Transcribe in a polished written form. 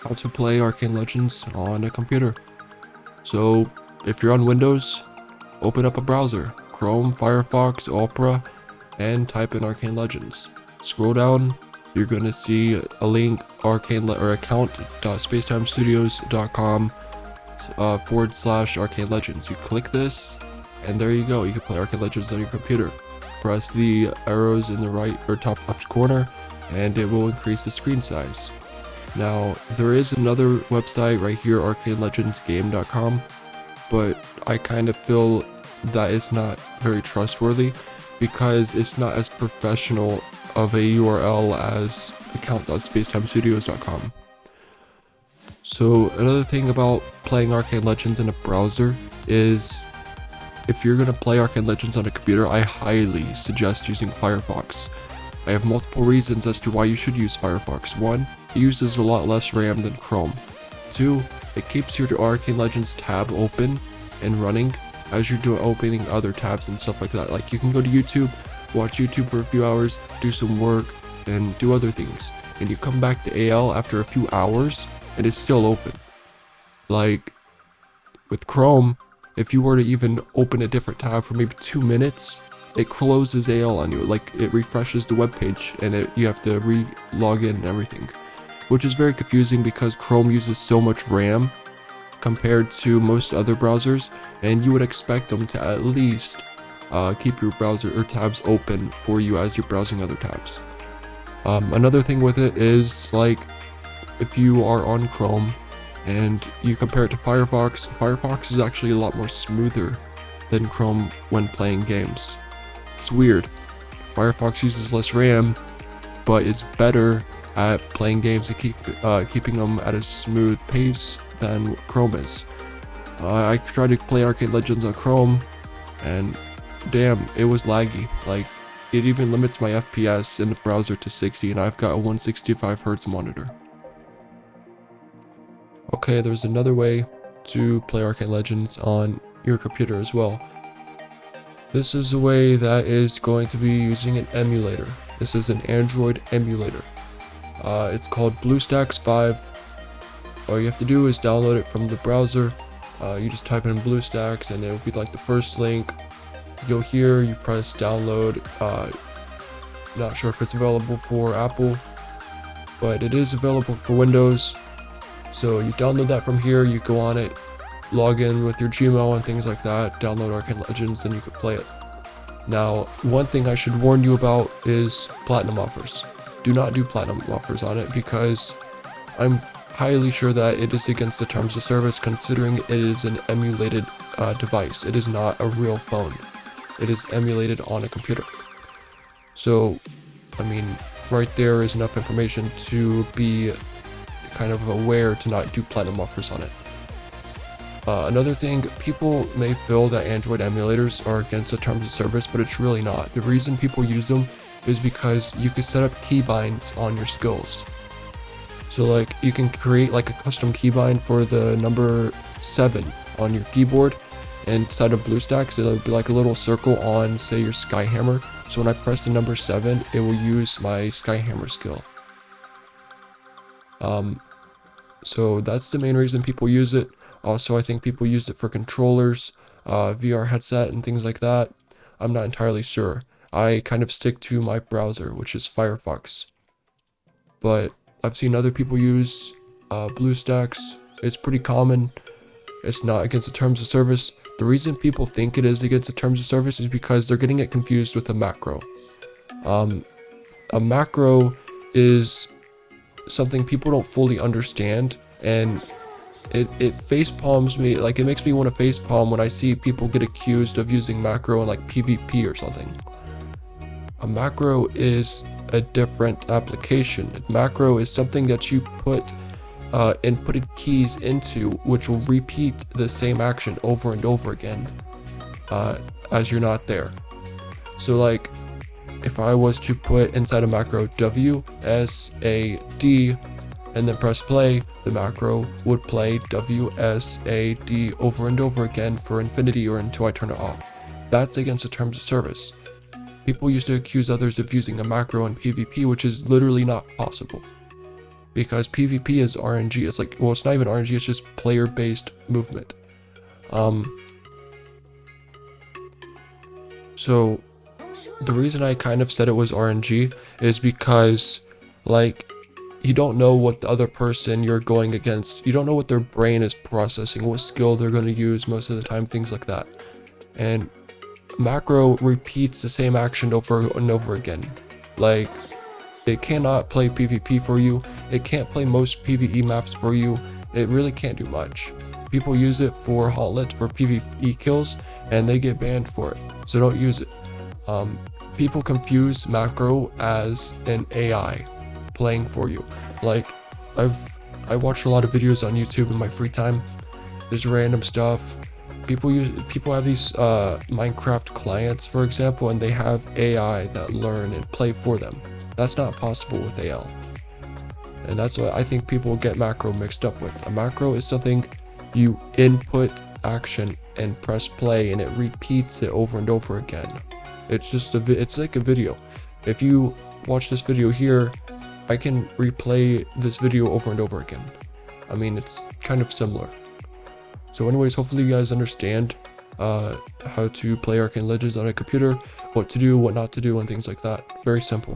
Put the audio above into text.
how to play Arcane Legends on a computer. So if you're on Windows, open up a browser, Chrome, Firefox, Opera, and type in Arcane Legends. Scroll down, you're gonna see a link, account.spacetimestudios.com / Arcane Legends. You click this, and there you go. You can play Arcane Legends on your computer. Press the arrows in the right or top left corner, and it will increase the screen size. Now, there is another website right here, arcanelegendsgame.com, but I kind of feel that it's not very trustworthy because it's not as professional of a URL as account.spacetimestudios.com. So another thing about playing Arcane Legends in a browser is if you're going to play Arcane Legends on a computer, I highly suggest using Firefox. I have multiple reasons as to why you should use Firefox. 1, it uses a lot less RAM than Chrome. 2, it keeps your Arcane Legends tab open and running as you're opening other tabs and stuff like that. Like you can go to YouTube, watch YouTube for a few hours, do some work, and do other things. And you come back to AL after a few hours, and it's still open. Like with Chrome, if you were to even open a different tab for maybe 2 minutes, it closes AL on you. Like it refreshes the web page, and you have to re-log in and everything, which is very confusing because Chrome uses so much RAM compared to most other browsers, and you would expect them to at least keep your browser or tabs open for you as you're browsing other tabs. Another thing with it is, like, if you are on Chrome and you compare it to Firefox, Firefox is actually a lot more smoother than Chrome when playing games. It's weird. Firefox uses less RAM, but is better at playing games and keeping them at a smooth pace than Chrome is. I tried to play Arcane Legends on Chrome, and damn, it was laggy. Like, it even limits my FPS in the browser to 60, and I've got a 165Hz monitor. Okay, there's another way to play Arcane Legends on your computer as well. This is a way that is going to be using an emulator. This is an Android emulator. It's called BlueStacks 5. All you have to do is download it from the browser. You just type in BlueStacks, and it'll be like the first link. You'll hear, you press download. Not sure if it's available for Apple, but it is available for Windows. So you download that from here, you go on it, log in with your Gmail and things like that, download Arcane Legends, and you can play it. Now, one thing I should warn you about is platinum offers. Do not do platinum offers on it because I'm highly sure that it is against the terms of service, considering it is an emulated device. It is not a real phone. It is emulated on a computer. So, I mean, right there is enough information to be kind of aware to not do platinum offers on it. Another thing, people may feel that Android emulators are against the terms of service, but it's really not. The reason people use them is because you can set up keybinds on your skills. So like you can create like a custom keybind for the number 7 on your keyboard, and inside of BlueStacks it'll be like a little circle on, say, your Skyhammer. So when I press the number 7, it will use my Skyhammer skill. So that's the main reason people use it. Also, I think people use it for controllers, VR headset, and things like that. I'm not entirely sure. I kind of stick to my browser, which is Firefox. But I've seen other people use BlueStacks. It's pretty common. It's not against the terms of service. The reason people think it is against the terms of service is because they're getting it confused with a macro. A macro is something people don't fully understand, and it face palms me. Like, it makes me want to face palm when I see people get accused of using macro in like PvP or something. A macro is a different application. A macro is something that you put inputted keys into, which will repeat the same action over and over again as you're not there. So like, if I was to put inside a macro WSAD and then press play, the macro would play WSAD over and over again for infinity or until I turn it off. That's against the terms of service. People used to accuse others of using a macro in PvP, which is literally not possible. because PvP is RNG. It's like, well, it's not even RNG, it's just player-based movement. So the reason I kind of said it was RNG is because, like, you don't know what the other person you're going against, you don't know what their brain is processing, what skill they're going to use most of the time, things like that. And macro repeats the same action over and over again. Like, it cannot play PvP for you, it can't play most PvE maps for you, it really can't do much. People use it for Gauntlet for PvE kills, and they get banned for it, so don't use it. People confuse macro as an AI playing for you. Like, I watch a lot of videos on YouTube in my free time. There's random stuff. People have these Minecraft clients, for example, and they have AI that learn and play for them. That's not possible with AL. And that's what I think people get macro mixed up with. A macro is something you input action and press play, and it repeats it over and over again. It's just it's like a video. If you watch this video here, I can replay this video over and over again. I mean, it's kind of similar. So anyways, hopefully you guys understand how to play Arcane Legends on a computer, what to do, what not to do, and things like that. Very simple.